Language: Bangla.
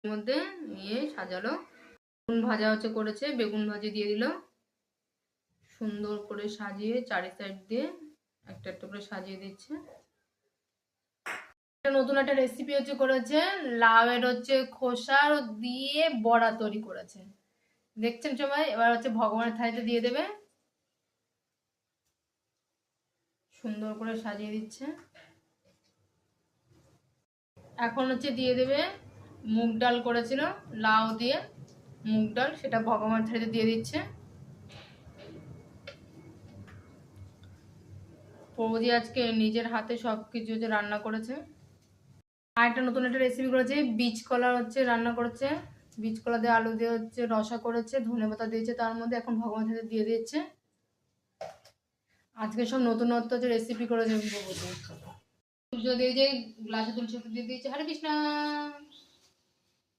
মধ্যে নিয়ে সাজালো। বেগুন ভাজা করেছে, বেগুন ভাজি দিয়ে দিল, সুন্দর করে সাজিয়ে চারি সাইড দিয়ে একটা একটা করে সাজিয়ে দিচ্ছে। নতুন একটা রেসিপি করেছে, লাউয়ের খোসা দিয়ে বড়া তৈরি করেছে, দেখছেন সবাই। এবার ভগবানের থালিতে দিয়ে দেবে, সুন্দর করে সাজিয়ে দিচ্ছে। এখন দিয়ে দেবে মুগ ডাল করেছিল লাউ দিয়ে, মুগ ডাল, সেটা ভগবানের থালিতে দিয়ে দিচ্ছে। বৌদি আজকে নিজের হাতে সবকিছু রান্না করেছে। আর একটা নতুন একটা রেসিপি করেছে, বীজ কলা রান্না করেছে, বীজ কলা দিয়ে আলু দিয়ে রসা করেছে, ধনেপাতা দিয়েছে তার মধ্যে, এখন ভগবান থেকে দিয়ে দিচ্ছে। আজকে সব নতুনত্ব রেসিপি করেছে বৌদি। তুলসী দিয়ে গ্লাসে তুলসী দিয়ে দিয়েছে। হরে কৃষ্ণ।